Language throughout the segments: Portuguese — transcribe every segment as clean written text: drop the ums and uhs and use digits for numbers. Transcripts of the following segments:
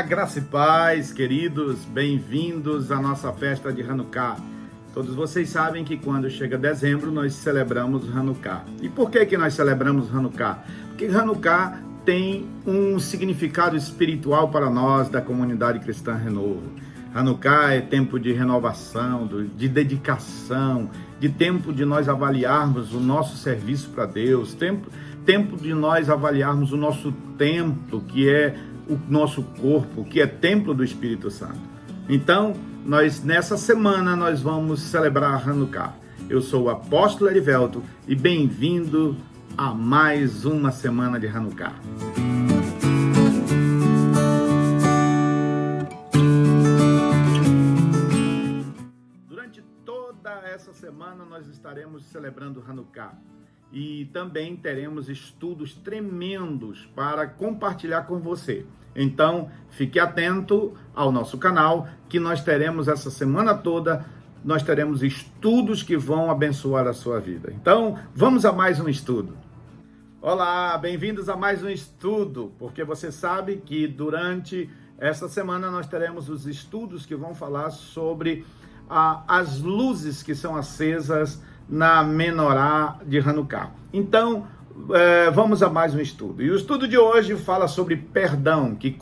Graça e paz, queridos, bem-vindos à nossa festa de Hanukkah. Todos vocês sabem que quando chega dezembro nós celebramos Hanukkah. E por que nós celebramos Hanukkah? Porque Hanukkah tem um significado espiritual para nós da comunidade cristã Renovo. Hanukkah é tempo de renovação, de dedicação, de tempo de nós avaliarmos o nosso serviço para Deus, tempo de nós avaliarmos o nosso templo, que é o nosso corpo, que é templo do Espírito Santo. Então, nessa semana nós vamos celebrar Hanukkah. Eu sou o apóstolo Erivelto e bem-vindo a mais uma semana de Hanukkah. Durante toda essa semana nós estaremos celebrando Hanukkah. E também teremos estudos tremendos para compartilhar com você. Então, fique atento ao nosso canal, que nós teremos essa semana toda, nós teremos estudos que vão abençoar a sua vida. Então, vamos a mais um estudo. Olá, bem-vindos a mais um estudo, porque você sabe que durante essa semana nós teremos os estudos que vão falar sobre as luzes que são acesas na menorá de Hanukkah. Então, vamos a mais um estudo. E o estudo de hoje fala sobre perdão, que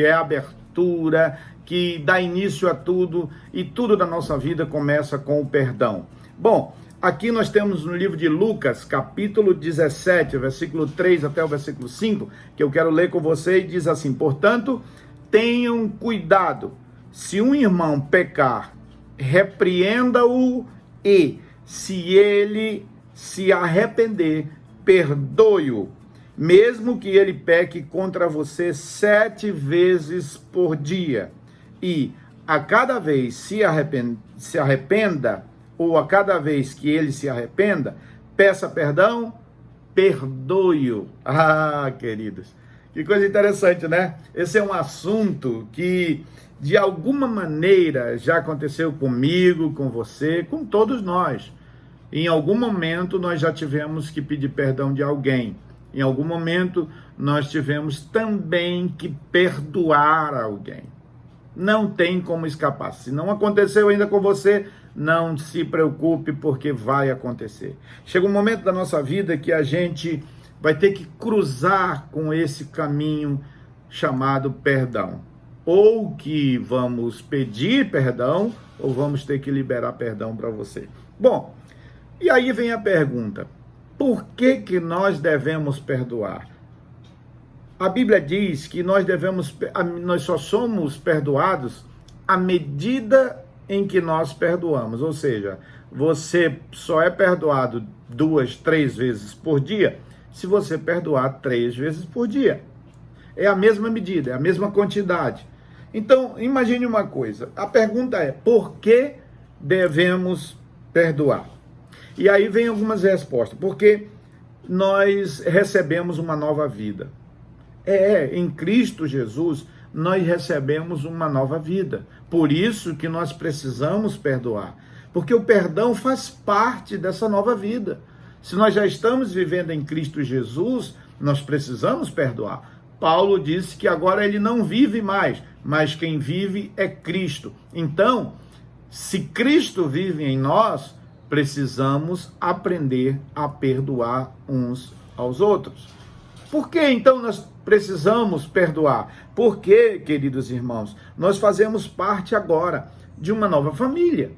é a abertura, que dá início a tudo, e tudo da nossa vida começa com o perdão. Bom, aqui nós temos no livro de Lucas, capítulo 17, versículo 3 até o versículo 5, que eu quero ler com você, e diz assim: portanto, tenham cuidado, se um irmão pecar, repreenda-o, e, se ele se arrepender, perdoe-o, mesmo que ele peque contra você 7 vezes por dia. E, a cada vez se arrependa, ou a cada vez que ele se arrependa, peça perdão, perdoe-o. Ah, queridos, que coisa interessante, né? Esse é um assunto que, de alguma maneira, já aconteceu comigo, com você, com todos nós. Em algum momento, nós já tivemos que pedir perdão de alguém. Em algum momento, nós tivemos também que perdoar alguém. Não tem como escapar. Se não aconteceu ainda com você, não se preocupe, porque vai acontecer. Chega um momento da nossa vida que a gente vai ter que cruzar com esse caminho chamado perdão. Ou que vamos pedir perdão, ou vamos ter que liberar perdão para você. Bom, e aí vem a pergunta: por que nós devemos perdoar? A Bíblia diz que nós só somos perdoados à medida em que nós perdoamos. Ou seja, você só é perdoado 2, 3 vezes por dia se você perdoar 3 vezes por dia. É a mesma medida, é a mesma quantidade. Então, imagine uma coisa. A pergunta é: por que devemos perdoar? E aí vem algumas respostas. Porque nós recebemos uma nova vida. Em Cristo Jesus, nós recebemos uma nova vida. Por isso que nós precisamos perdoar. Porque o perdão faz parte dessa nova vida. Se nós já estamos vivendo em Cristo Jesus, nós precisamos perdoar. Paulo disse que agora ele não vive mais, mas quem vive é Cristo. Então, se Cristo vive em nós, precisamos aprender a perdoar uns aos outros. Por que então nós precisamos perdoar? Porque, queridos irmãos, nós fazemos parte agora de uma nova família.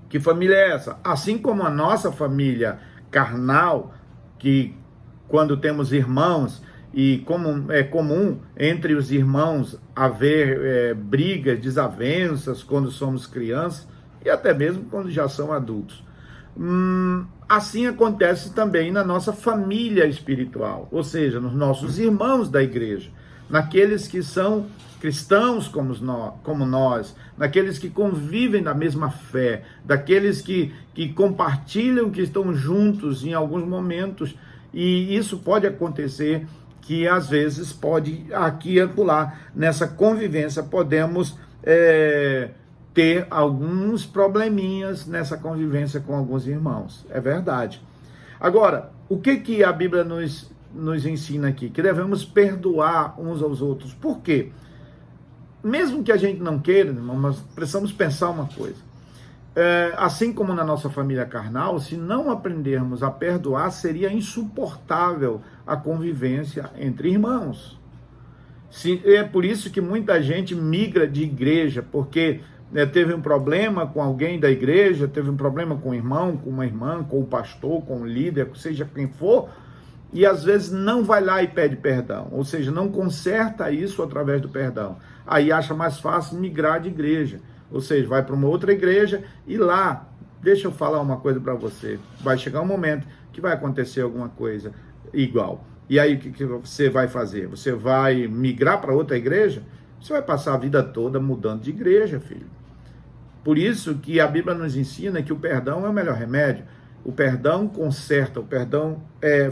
Que família é essa? Assim como a nossa família carnal, que quando temos irmãos, e como é comum entre os irmãos haver brigas, desavenças quando somos crianças e até mesmo quando já são adultos. Assim acontece também na nossa família espiritual, ou seja, nos nossos irmãos da igreja, naqueles que são cristãos como nós, naqueles que convivem na mesma fé, daqueles que compartilham, que estão juntos em alguns momentos, e isso pode acontecer que às vezes pode, aqui e acolá, nessa convivência, podemos ter alguns probleminhas nessa convivência com alguns irmãos. É verdade. Agora, o que a Bíblia nos nos ensina aqui? Que devemos perdoar uns aos outros. Por quê? Mesmo que a gente não queira, irmão, nós precisamos pensar uma coisa. Assim como na nossa família carnal, se não aprendermos a perdoar, seria insuportável a convivência entre irmãos. É por isso que muita gente migra de igreja, porque teve um problema com alguém da igreja, teve um problema com o irmão, com uma irmã, com o pastor, com o líder, seja quem for, e às vezes não vai lá e pede perdão, ou seja, não conserta isso através do perdão. Aí acha mais fácil migrar de igreja, ou seja, vai para uma outra igreja e lá, deixa eu falar uma coisa para você, vai chegar um momento que vai acontecer alguma coisa igual. E aí o que você vai fazer? Você vai migrar para outra igreja? Você vai passar a vida toda mudando de igreja, filho. Por isso que a Bíblia nos ensina que o perdão é o melhor remédio. O perdão conserta, o perdão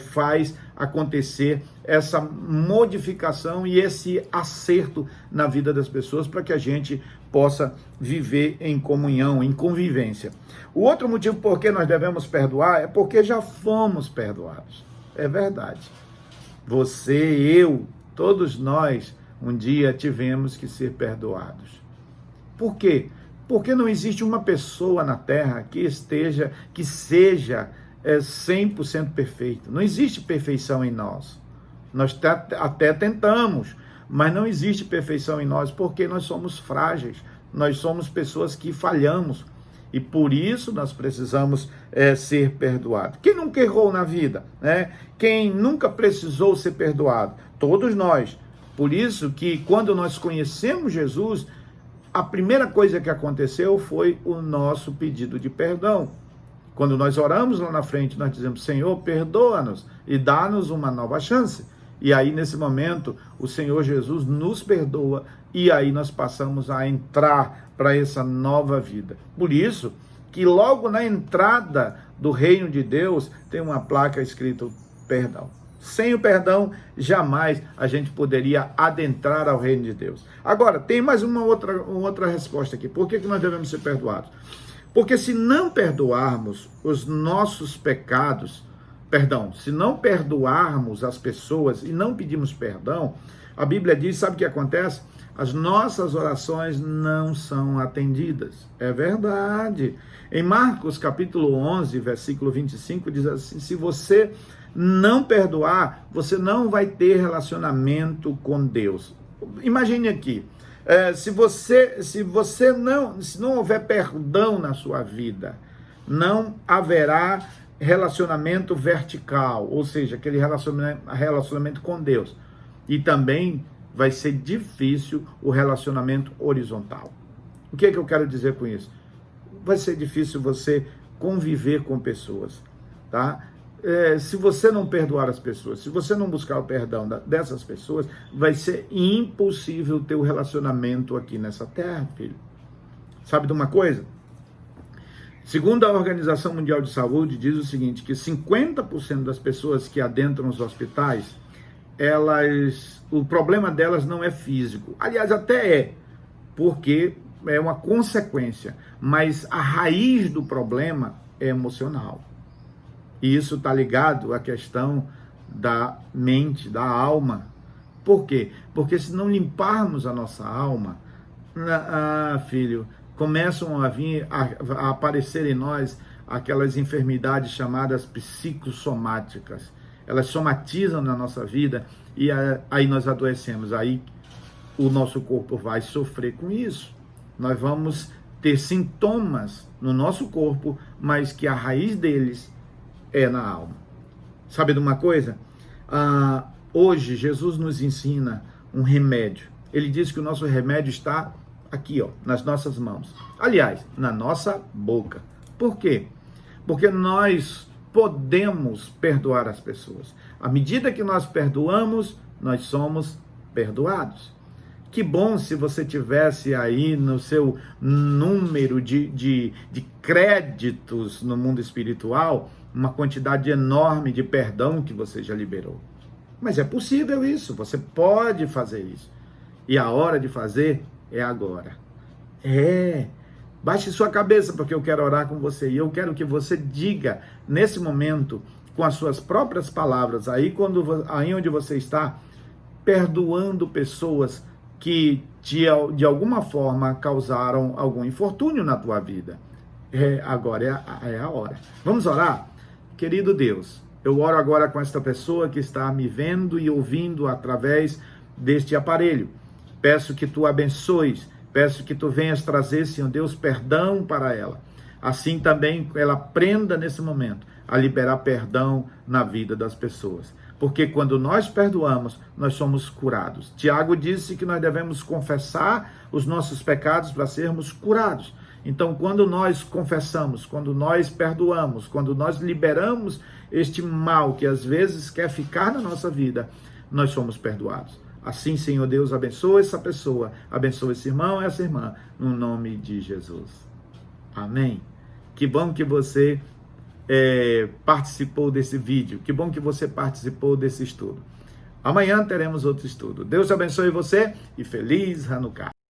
faz acontecer essa modificação e esse acerto na vida das pessoas para que a gente possa viver em comunhão, em convivência. O outro motivo por que nós devemos perdoar é porque já fomos perdoados. É verdade. Você, eu, todos nós, um dia tivemos que ser perdoados. Por quê? Porque não existe uma pessoa na Terra que seja 100% perfeito. Não existe perfeição em nós. Nós até tentamos, mas não existe perfeição em nós, porque nós somos frágeis. Nós somos pessoas que falhamos. E por isso nós precisamos ser perdoados. Quem nunca errou na vida? Né? Quem nunca precisou ser perdoado? Todos nós. Por isso que quando nós conhecemos Jesus, a primeira coisa que aconteceu foi o nosso pedido de perdão. Quando nós oramos lá na frente, nós dizemos, Senhor, perdoa-nos e dá-nos uma nova chance. E aí, nesse momento, o Senhor Jesus nos perdoa e aí nós passamos a entrar para essa nova vida. Por isso que logo na entrada do reino de Deus tem uma placa escrita perdão. Sem o perdão, jamais a gente poderia adentrar ao reino de Deus. Agora, tem mais uma outra resposta aqui. Por que nós devemos ser perdoados? Porque se não perdoarmos os nossos pecados, se não perdoarmos as pessoas e não pedirmos perdão, a Bíblia diz, sabe o que acontece? As nossas orações não são atendidas. É verdade. Em Marcos capítulo 11, versículo 25, diz assim, se você não perdoar, você não vai ter relacionamento com Deus. Imagine aqui, se não houver perdão na sua vida, não haverá relacionamento vertical, ou seja, aquele relacionamento com Deus. E também vai ser difícil o relacionamento horizontal. O que é que eu quero dizer com isso? Vai ser difícil você conviver com pessoas, tá? Se você não perdoar as pessoas, se você não buscar o perdão dessas pessoas, vai ser impossível ter o relacionamento aqui nessa terra, filho. Sabe de uma coisa? Segundo a Organização Mundial de Saúde, diz o seguinte, que 50% das pessoas que adentram os hospitais, o problema delas não é físico. Aliás, até porque é uma consequência, mas a raiz do problema é emocional. E isso está ligado à questão da mente, da alma. Por quê? Porque se não limparmos a nossa alma, filho, começam a aparecer em nós aquelas enfermidades chamadas psicossomáticas. Elas somatizam na nossa vida e aí nós adoecemos. Aí o nosso corpo vai sofrer com isso. Nós vamos ter sintomas no nosso corpo, mas que a raiz deles é na alma. Sabe de uma coisa? Hoje Jesus nos ensina um remédio. Ele diz que o nosso remédio está aqui, nas nossas mãos. Aliás, na nossa boca. Por quê? Porque nós podemos perdoar as pessoas. À medida que nós perdoamos, nós somos perdoados. Que bom se você tivesse aí no seu número de créditos no mundo espiritual, uma quantidade enorme de perdão que você já liberou. Mas é possível isso, você pode fazer isso. E a hora de fazer é agora. Baixe sua cabeça, porque eu quero orar com você. E eu quero que você diga, nesse momento, com as suas próprias palavras, aí onde você está, perdoando pessoas que de alguma forma causaram algum infortúnio na tua vida. Agora é a hora. Vamos orar? Querido Deus, eu oro agora com esta pessoa que está me vendo e ouvindo através deste aparelho. Peço que tu abençoes, peço que tu venhas trazer, Senhor Deus, perdão para ela. Assim também ela aprenda nesse momento a liberar perdão na vida das pessoas. Porque quando nós perdoamos, nós somos curados. Tiago disse que nós devemos confessar os nossos pecados para sermos curados. Então, quando nós confessamos, quando nós perdoamos, quando nós liberamos este mal que às vezes quer ficar na nossa vida, nós somos perdoados. Assim, Senhor Deus, abençoa essa pessoa, abençoa esse irmão, essa irmã, no nome de Jesus. Amém. Que bom que você participou desse vídeo, que bom que você participou desse estudo. Amanhã teremos outro estudo. Deus abençoe você e feliz Hanukkah.